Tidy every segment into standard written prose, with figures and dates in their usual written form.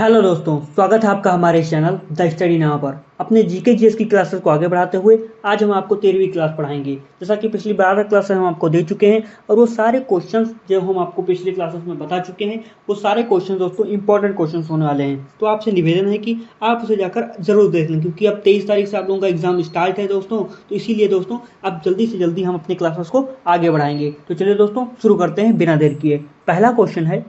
Hello दोस्तों, स्वागत है आपका हमारे चैनल द स्टडी नाउ पर। अपने जीके जीएस की क्लासेस को आगे बढ़ाते हुए आज हम आपको 13वीं क्लास पढ़ाएंगे। जैसा कि पिछली 12 क्लासेस हम आपको दे चुके हैं और वो सारे क्वेश्चंस जो हम आपको पिछली क्लासेस में बता चुके हैं वो सारे क्वेश्चन दोस्तों इंपॉर्टेंट क्वेश्चन होने वाले हैं। तो आपसे निवेदन है कि आप उसे जाकर जरूर देख लें, क्योंकि अब 23 तारीख से आप लोगों का एग्जाम स्टार्ट है दोस्तों। तो इसीलिए दोस्तों अब जल्दी से जल्दी हम अपनी क्लासेस को आगे बढ़ाएंगे। तो चलिए दोस्तों शुरू करते हैं बिना देर किए। पहला क्वेश्चन है,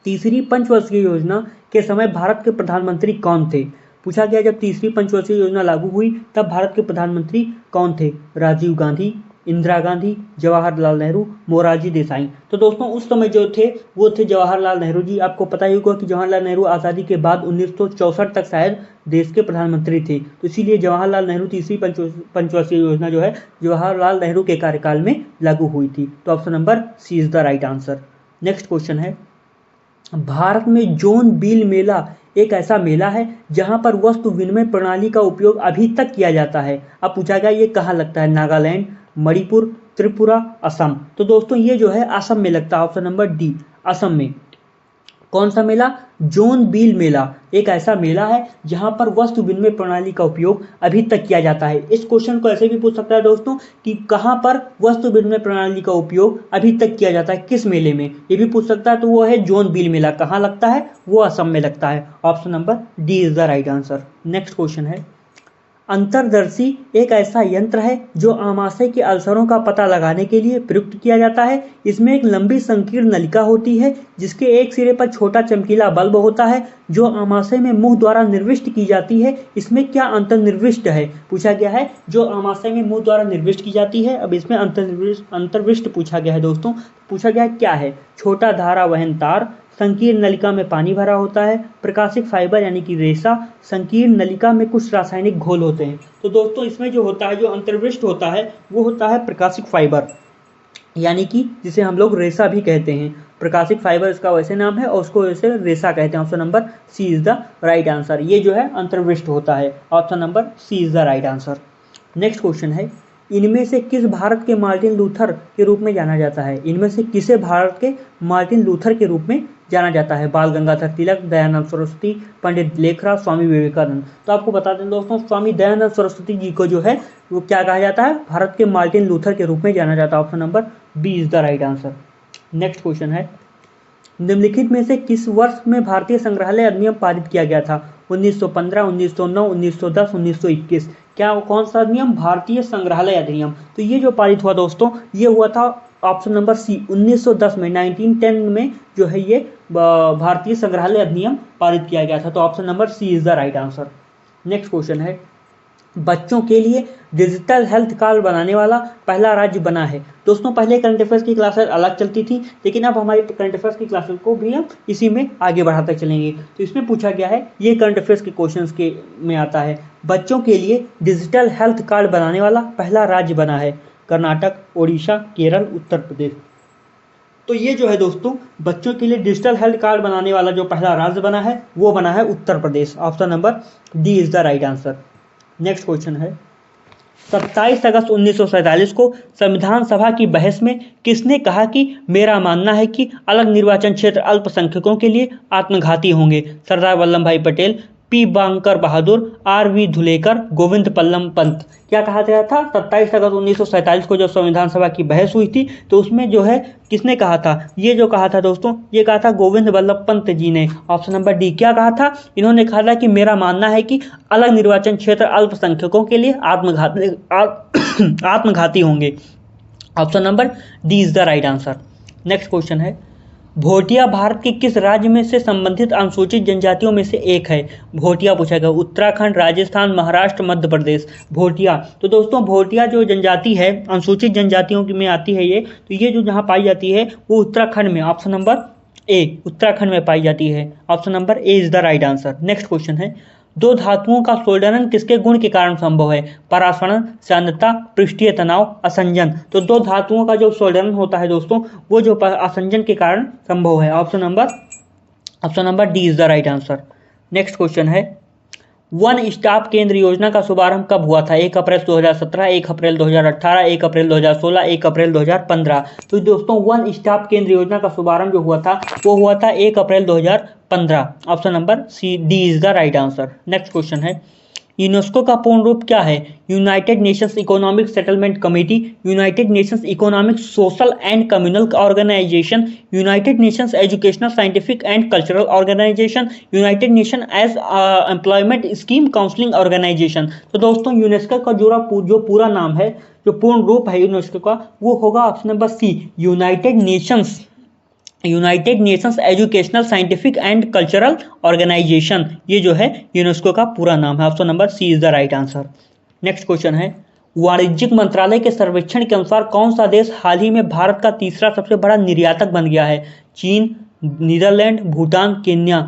तीसरी पंचवर्षीय योजना के समय भारत के प्रधानमंत्री कौन थे? पूछा गया जब तीसरी पंचवर्षीय योजना लागू हुई तब भारत के प्रधानमंत्री कौन थे? राजीव गांधी, इंदिरा गांधी, जवाहरलाल नेहरू, मोरारजी देसाई। तो दोस्तों उस समय जो थे वो थे जवाहरलाल नेहरू जी। आपको पता ही होगा कि जवाहरलाल नेहरू आज़ादी के बाद 1964 तक शायद देश के प्रधानमंत्री थे। तो इसीलिए जवाहरलाल नेहरू तीसरी पंचवर्षीय योजना जो है जवाहरलाल नेहरू के कार्यकाल में लागू हुई थी। तो option number C is the right answer. Next question है, भारत में जोन बिल मेला एक ऐसा मेला है जहां पर वस्तु विनिमय प्रणाली का उपयोग अभी तक किया जाता है। अब पूछा गया ये कहाँ लगता है? नागालैंड, मणिपुर, त्रिपुरा, असम। तो दोस्तों ये जो है असम में लगता है। ऑप्शन नंबर डी, असम में। कौन सा मेला? जोन बिल मेला एक ऐसा मेला है जहां पर वस्तु विनिमय प्रणाली का उपयोग अभी तक किया जाता है। इस क्वेश्चन को ऐसे भी पूछ सकता है दोस्तों कि कहां पर वस्तु विनिमय प्रणाली का उपयोग अभी तक किया जाता है, किस मेले में, ये भी पूछ सकता है। तो वो है जोन बिल मेला। कहां लगता है? वो असम में लगता है। Option number D is the right answer. Next question है, अंतर्दर्शी एक ऐसा यंत्र है जो आमाशय के अल्सरों का पता लगाने के लिए प्रयुक्त किया जाता है। इसमें एक लंबी संकीर्ण नलिका होती है जिसके एक सिरे पर छोटा चमकीला बल्ब होता है जो आमाशय में मुंह द्वारा निर्विष्ट की जाती है। इसमें क्या अंतर्निविष्ट है? पूछा गया है जो आमाशय में मुंह द्वारा निर्विष्ट की जाती है। अब इसमें अंतर्विष्ट पूछा गया है दोस्तों। पूछा गया क्या है? छोटा धारा वहन तार, संकीर्ण नलिका में पानी भरा होता है, प्रकाशिक फाइबर यानी कि रेशा, संकीर्ण नलिका में कुछ रासायनिक घोल होते हैं। तो दोस्तों इसमें जो होता है, जो अंतर्विष्ट होता है वो होता है प्रकाशिक फाइबर, यानी कि जिसे हम लोग रेशा भी कहते हैं। प्रकाशिक फाइबर इसका वैसे नाम है और उसको वैसे रेशा कहते हैं। Option number C is the right answer. ये जो है अंतर्विष्ट होता है। Option number C is the right answer. Next question है, इनमें से किस भारत के मार्टिन लूथर के रूप में जाना जाता है? इनमें से किसे भारत के मार्टिन लूथर के रूप में जाना जाता है? बाल गंगाधर तिलक, दयानंद सरस्वती, पंडित लेखराज, स्वामी विवेकानंद। तो आपको बता दें दोस्तों, स्वामी दयानंद सरस्वती जी को जो है वो क्या कहा जाता है? भारत के मार्टिन लूथर के रूप में जाना जाता है। Option number B is the right answer. Next question है, निम्नलिखित में से किस वर्ष में भारतीय संग्रहालय अधिनियम पारित किया गया था? 1915, 1909, 1910, 1921। क्या कौन सा अधिनियम? भारतीय संग्रहालय अधिनियम। तो ये जो पारित हुआ दोस्तों ये हुआ था ऑप्शन नंबर सी 1910 में, 1910 में जो है ये भारतीय संग्रहालय अधिनियम पारित किया गया था। तो option number C is the right answer. Next question है, बच्चों के लिए डिजिटल हेल्थ कार्ड बनाने वाला पहला राज्य बना है। दोस्तों पहले करंट अफेयर्स की क्लासेस अलग चलती थी, लेकिन अब हमारी करंट अफेयर्स की क्लासेस को भी हम इसी में आगे बढ़ाते चलेंगे। तो इसमें पूछा गया है, ये करंट अफेयर्स के क्वेश्चंस के में आता है, बच्चों के लिए डिजिटल हेल्थ कार्ड बनाने वाला पहला राज्य बना है। कर्नाटक, ओडिशा, केरल, उत्तर प्रदेश। तो ये जो है दोस्तों बच्चों के लिए डिजिटल हेल्थ कार्ड बनाने वाला जो पहला राज्य बना है वो बना है Uttar Pradesh. Option number D is the right answer. Next question है, 27 अगस्त 1947 को संविधान सभा की बहस में किसने कहा कि मेरा मानना है कि अलग निर्वाचन क्षेत्र अल्पसंख्यकों के लिए आत्मघाती होंगे? Sardar Vallabh Bhai Patel, P Bankar Bahadur, R V Dhulekar, Govind Ballabh Pant. क्या कहा गया था? 27 अगस्त 1947 को जब संविधान सभा की बहस हुई थी तो उसमें जो है किसने कहा था? ये जो कहा था दोस्तों ये कहा था गोविंद वल्लभ पंत जी ने। Option number D. क्या कहा था? इन्होंने कहा था कि मेरा मानना है कि अलग निर्वाचन क्षेत्र अल्पसंख्यकों के लिए आत्मघाती होंगे। Option number D is the right answer. Next question है, भोटिया भारत के किस राज्य में से संबंधित अनुसूचित जनजातियों में से एक है? भोटिया पूछा गया। उत्तराखंड, राजस्थान, महाराष्ट्र, मध्य प्रदेश। भोटिया, तो दोस्तों भोटिया जो जनजाति है अनुसूचित जनजातियों की में आती है ये। तो ये जो जहाँ पाई जाती है वो उत्तराखंड में। ऑप्शन नंबर ए, उत्तराखंड में पाई जाती है। Option number A is the right answer. Next question है, दो धातुओं का सोल्डरन किसके गुण के कारण संभव है? परासरण, सांद्रता, पृष्ठीय तनाव, असंजन। तो दो धातुओं का जो सोल्डरन होता है दोस्तों वो जो असंजन के कारण संभव है। Option number D is the right answer. Next question है, वन स्टॉप केंद्र योजना का शुभारंभ कब हुआ था? 1 अप्रैल 2017, 1 अप्रैल 2018, 1 अप्रैल 2016, 1 अप्रैल 2015। तो दोस्तों वन स्टॉप केंद्र योजना का शुभारंभ जो हुआ था वो हुआ था 1 April 15। Option number C D is the right answer. Next question है, यूनेस्को का पूर्ण रूप क्या है? United Nations economic settlement committee, United Nations economic social and communal organisation, United Nations educational scientific and cultural organisation, United Nation as employment scheme counselling organisation. तो दोस्तों UNESCO का जो पूरा नाम है, जो पूर्ण रूप है यूनेस्को का, वो होगा option number C, United Nations educational scientific and cultural organisation. ये जो है यूनेस्को का पूरा नाम है। Option number C is the right answer. Next question है, वाणिज्यिक मंत्रालय के सर्वेक्षण के अनुसार कौन सा देश हाल ही में भारत का तीसरा सबसे बड़ा निर्यातक बन गया है? चीन, नीदरलैंड, भूटान, केन्या।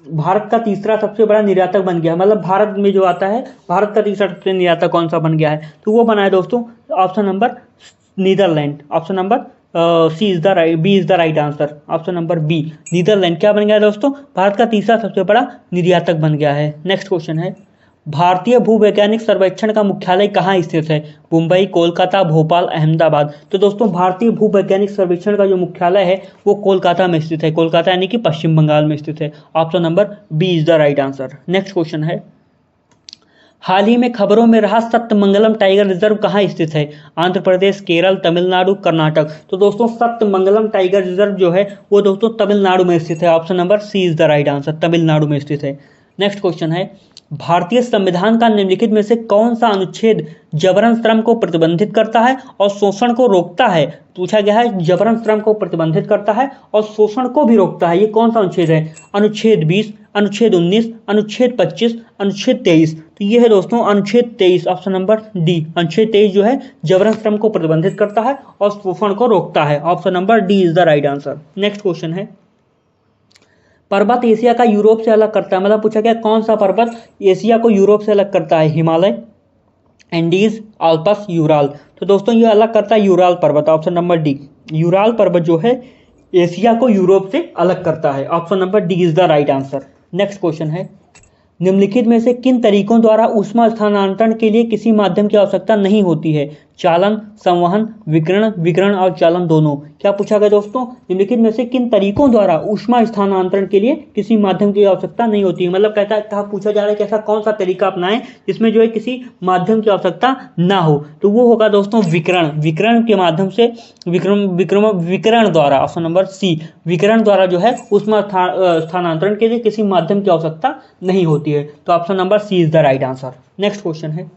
भारत का तीसरा सबसे बड़ा निर्यातक बन गया, मतलब भारत में जो आता है, भारत का तीसरा सबसे निर्यातक कौन सा बन गया है? तो वो बना है दोस्तों option number Netherlands. Option number C is the right, B is the right answer. Option number B, Netherlands क्या बन गया है दोस्तों? भारत का तीसरा सबसे बड़ा निर्यातक बन गया है। नेक्स्ट क्वेश्चन है, भारतीय भूवैज्ञानिक सर्वेक्षण का मुख्यालय कहाँ स्थित है? मुंबई, कोलकाता, भोपाल, अहमदाबाद। तो दोस्तों भारतीय भूवैज्ञानिक सर्वेक्षण का जो मुख्यालय है वो कोलकाता में स्थित है। कोलकाता यानी कि पश्चिम बंगाल में स्थित है। Option number B is the right answer. Next question है, हाल ही में खबरों में रहा सत्यमंगलम टाइगर रिजर्व कहाँ स्थित है? आंध्र प्रदेश, केरल, तमिलनाडु, कर्नाटक। तो दोस्तों सत्यमंगलम टाइगर रिजर्व जो है वो दोस्तों तमिलनाडु में स्थित है। Option number C is the right answer, Tamil Nadu में स्थित है। नेक्स्ट क्वेश्चन है, भारतीय संविधान का निम्नलिखित में से कौन सा अनुच्छेद जबरन श्रम को प्रतिबंधित करता है और शोषण को रोकता है? पूछा गया है, जबरन श्रम को प्रतिबंधित करता है और शोषण को भी रोकता है, ये कौन सा अनुच्छेद है? अनुच्छेद 20, अनुच्छेद 19, अनुच्छेद 25, अनुच्छेद 23। तो ये है दोस्तों अनुच्छेद 23। ऑप्शन नंबर डी, अनुच्छेद 23 जो है जबरन श्रम को प्रतिबंधित करता है और शोषण को रोकता है। Option number D is the right answer. Next question है, पर्वत एशिया का यूरोप से अलग करता है, मतलब पूछा गया कौन सा पर्वत एशिया को यूरोप से अलग करता है? Himalaya, Andes, Alps, Ural. तो दोस्तों ये अलग करता है यूराल पर्वत। ऑप्शन नंबर डी, यूराल पर्वत जो है एशिया को यूरोप से अलग करता है। Option number D is the right answer. Next question है, निम्नलिखित में से किन तरीकों द्वारा ऊष्मा स्थानांतरण के लिए किसी माध्यम की आवश्यकता नहीं होती है? चालन, संवहन, विकिरण और चालन दोनों। क्या पूछा गया दोस्तों? निम्नलिखित में से किन तरीकों द्वारा ऊष्मा स्थानांतरण के लिए किसी माध्यम की आवश्यकता नहीं होती है, मतलब कहा पूछा जा रहा है कि ऐसा कौन सा तरीका अपनाएं जिसमें जो है किसी माध्यम की आवश्यकता ना हो? तो वो होगा दोस्तों विकिरण। विकिरण के माध्यम से विकिरण द्वारा, ऑप्शन नंबर सी, विकिरण द्वारा जो है ऊष्मा स्थानांतरण के लिए किसी माध्यम की आवश्यकता नहीं होती है। तो option number C is the right answer. Next question है,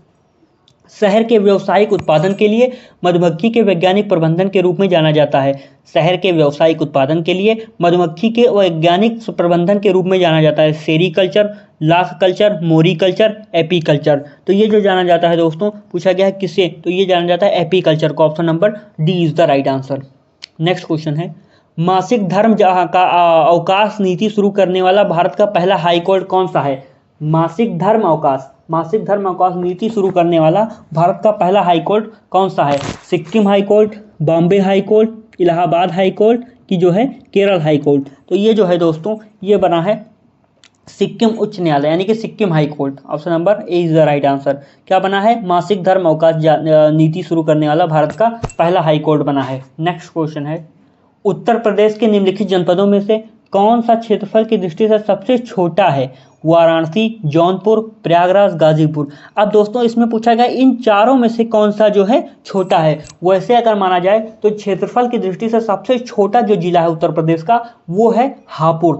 शहर के व्यावसायिक उत्पादन के लिए मधुमक्खी के वैज्ञानिक प्रबंधन के रूप में जाना जाता है। शहर के व्यावसायिक उत्पादन के लिए मधुमक्खी के वैज्ञानिक प्रबंधन के रूप में जाना जाता है। Sericulture, larva culture, मोरीकल्चर, apiculture. तो ये जो जाना जाता है दोस्तों, पूछा गया है किससे? तो ये जाना जाता है एपीकल्चर को। Option number D is the right answer. Next question है, मासिक धर्म का अवकाश नीति शुरू करने वाला भारत का पहला हाईकोर्ट कौन सा है? मासिक धर्म अवकाश नीति शुरू करने वाला भारत का पहला हाईकोर्ट कौन सा है? Sikkim high court, Bombay high court, Allahabad high court की जो है केरल हाईकोर्ट। तो ये जो है दोस्तों ये बना है सिक्किम उच्च न्यायालय, यानी कि Sikkim high court. Option number A is the right answer. क्या बना है? मासिक धर्म अवकाश नीति शुरू करने वाला भारत का पहला हाईकोर्ट बना है। नेक्स्ट क्वेश्चन है, उत्तर प्रदेश के निम्नलिखित जनपदों में से कौन सा क्षेत्रफल की दृष्टि से सबसे छोटा है? वाराणसी, जौनपुर, प्रयागराज, गाजीपुर। अब दोस्तों इसमें पूछा गया इन चारों में से कौन सा जो है छोटा है। वैसे अगर माना जाए तो क्षेत्रफल की दृष्टि से सबसे छोटा जो जिला है उत्तर प्रदेश का वो है हापुड़।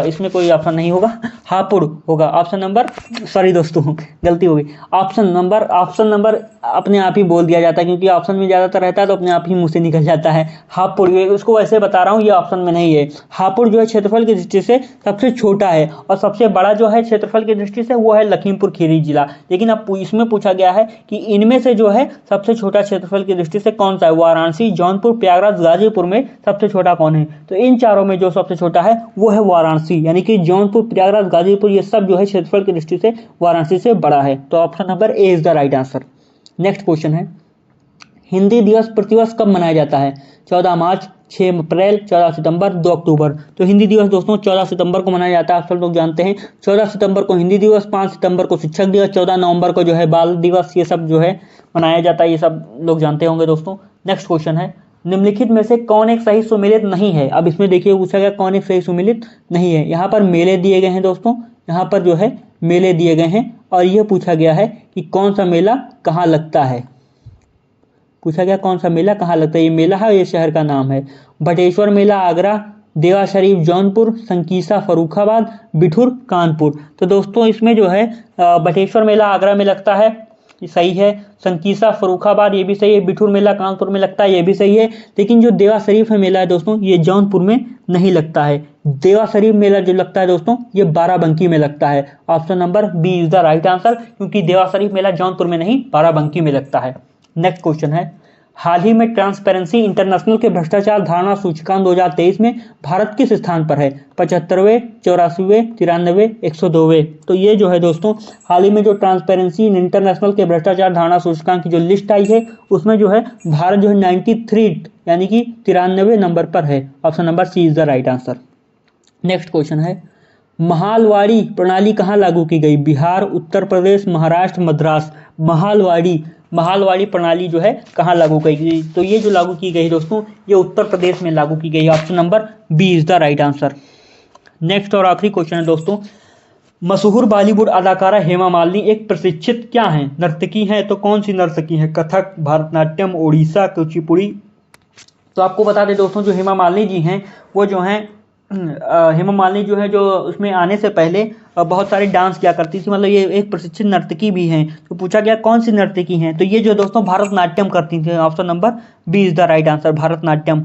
इसमें कोई ऑप्शन नहीं होगा, हापुड़ होगा। ऑप्शन नंबर, सॉरी दोस्तों गलती हो गई, ऑप्शन नंबर अपने आप ही बोल दिया जाता है क्योंकि ऑप्शन में ज़्यादातर रहता है तो अपने आप ही मुंह से निकल जाता है हापुड़। उसको वैसे बता रहा हूँ, ये ऑप्शन में नहीं है। हापुड़ जो है क्षेत्रफल की दृष्टि से सबसे छोटा है और सबसे बड़ा जो है क्षेत्रफल की दृष्टि से वो है लखीमपुर खीरी जिला। लेकिन अब इसमें पूछा गया है कि इनमें से जो है सबसे छोटा क्षेत्रफल की दृष्टि से कौन सा है? वाराणसी, जौनपुर, प्रयागराज, गाजीपुर में सबसे छोटा कौन है? तो इन चारों में जो सबसे छोटा है वो है वाराणसी, यानी कि जौनपुर, प्रयागराज, गाजीपुर ये सब जो है क्षेत्रफल की दृष्टि से वाराणसी से बड़ा है। तो option number A is the right answer. Next question है, हिंदी दिवस प्रतिवर्ष कब मनाया जाता है? 14 मार्च, 6 अप्रैल, 14 सितंबर, 2 अक्टूबर। तो हिंदी दिवस दोस्तों 14 सितंबर को मनाया जाता है, आप सब लोग जानते हैं। 14 सितंबर को हिंदी दिवस, 5 सितंबर को शिक्षक दिवस, 14 नवंबर को जो है बाल दिवस, ये सब जो है मनाया जाता है, ये सब लोग जानते होंगे दोस्तों। नेक्स्ट क्वेश्चन है, निम्नलिखित में से कौन एक सही सुमेलित नहीं है। अब इसमें देखिए पूछा गया कौन एक सही सुमेलित नहीं है। यहाँ पर मेले दिए गए हैं दोस्तों, यहाँ पर जो है मेले दिए गए हैं और यह पूछा गया है कि कौन सा मेला कहाँ लगता है। पूछा गया कौन सा मेला कहाँ लगता है, ये मेला है, ये शहर का नाम है। बटेश्वर मेला आगरा, देवा शरीफ जौनपुर, संकीसा फर्रुखाबाद, बिठूर कानपुर। तो दोस्तों इसमें जो है बटेश्वर मेला आगरा में लगता है, ये सही है। संकीसा फर्रुखाबाद ये भी सही है। बिठूर मेला कानपुर में लगता है, ये भी सही है। लेकिन जो देवा शरीफ है मेला है दोस्तों, ये जौनपुर में नहीं लगता है। देवा शरीफ मेला जो लगता है दोस्तों, ये बाराबंकी में लगता है। Option number B is the right answer, क्योंकि देवा शरीफ मेला जौनपुर में नहीं बाराबंकी में लगता है। नेक्स्ट क्वेश्चन है, हाल ही में ट्रांसपेरेंसी इंटरनेशनल के भ्रष्टाचार धारणा सूचकांक 2023 में भारत किस स्थान पर है? 75वें, 84वें, 93वें, 102वें। तो ये जो है दोस्तों हाल ही में जो ट्रांसपेरेंसी इंटरनेशनल के भ्रष्टाचार धारणा सूचकांक की जो लिस्ट आई है उसमें जो है भारत जो है 93 यानी कि 93वें नंबर पर है। Option number C is the right answer. Next question है, महालवाड़ी प्रणाली कहाँ लागू की गई? बिहार, उत्तर प्रदेश, महाराष्ट्र, मद्रास। महालवाड़ी प्रणाली जो है कहाँ लागू की गई? तो ये जो लागू की गई दोस्तों, ये उत्तर प्रदेश में लागू की गई। Option number B is the right answer. Next और आखिरी क्वेश्चन है दोस्तों, मशहूर बॉलीवुड अदाकारा हेमा मालिनी एक प्रशिक्षित क्या हैं? नर्तकी हैं। तो कौन सी नर्तकी हैं? कथक, भरतनाट्यम, ओडिशा, कुचिपुड़ी। तो आपको बता दें दोस्तों, जो हेमा मालिनी जी हैं वो जो हैं हेमा मालिनी जो है जो उसमें आने से पहले बहुत सारे डांस किया करती थी, मतलब ये एक प्रशिक्षित नर्तकी भी हैं। तो पूछा गया कौन सी नर्तकी हैं? तो ये जो दोस्तों भरतनाट्यम करती थी। Option number B is the right answer, Bharatanatyam.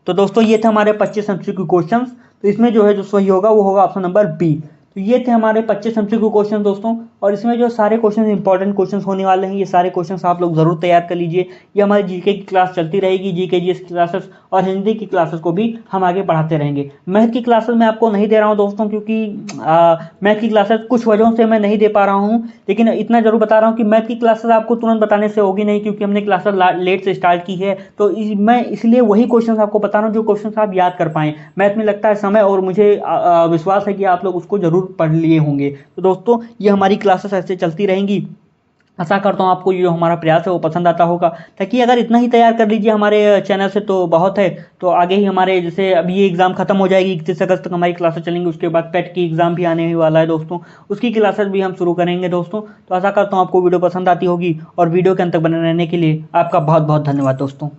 तो दोस्तों ये थे हमारे 25 एमसीक्यू क्वेश्चन। तो इसमें जो है जो सही होगा वो होगा ऑप्शन नंबर बी। तो ये थे हमारे 25 एमसीक्यू क्वेश्चन दोस्तों, और इसमें जो सारे क्वेश्चन इंपॉर्टेंट क्वेश्चन होने वाले हैं, ये सारे क्वेश्चन आप लोग जरूर तैयार कर लीजिए। ये हमारी जीके की क्लास चलती रहेगी, जीके जीएस की क्लासेस और हिंदी की क्लासेस को भी हम आगे बढ़ाते रहेंगे। मैथ की क्लासेस मैं आपको नहीं दे रहा हूँ दोस्तों, क्योंकि मैथ की क्लासेस कुछ वजहों से मैं नहीं दे पा रहा हूँ, लेकिन इतना जरूर बता रहा हूँ कि मैथ की क्लासेस आपको तुरंत बताने से होगी नहीं, क्योंकि हमने क्लासेस लेट से स्टार्ट की है। तो मैं इसलिए वही क्वेश्चन आपको बता रहा हूँ जो क्वेश्चन आप याद कर पाएँ। मैथ में लगता है समय, और मुझे विश्वास है कि आप लोग उसको जरूर पढ़ लिए होंगे। तो दोस्तों ये हमारी क्लासेस ऐसे चलती रहेंगी। आशा करता हूँ आपको ये जो हमारा प्रयास है वो पसंद आता होगा। ताकि अगर इतना ही तैयार कर लीजिए हमारे चैनल से तो बहुत है। तो आगे ही हमारे जैसे अभी ये एग्ज़ाम खत्म हो जाएगी, 31 अगस्त तक हमारी क्लासेस चलेंगी। उसके बाद पेट की एग्ज़ाम भी आने वाला है दोस्तों, उसकी क्लासेस भी हम शुरू करेंगे दोस्तों। तो आशा करता हूँ आपको वीडियो पसंद आती होगी, और वीडियो के अंत तक बने रहने के लिए आपका बहुत बहुत धन्यवाद दोस्तों।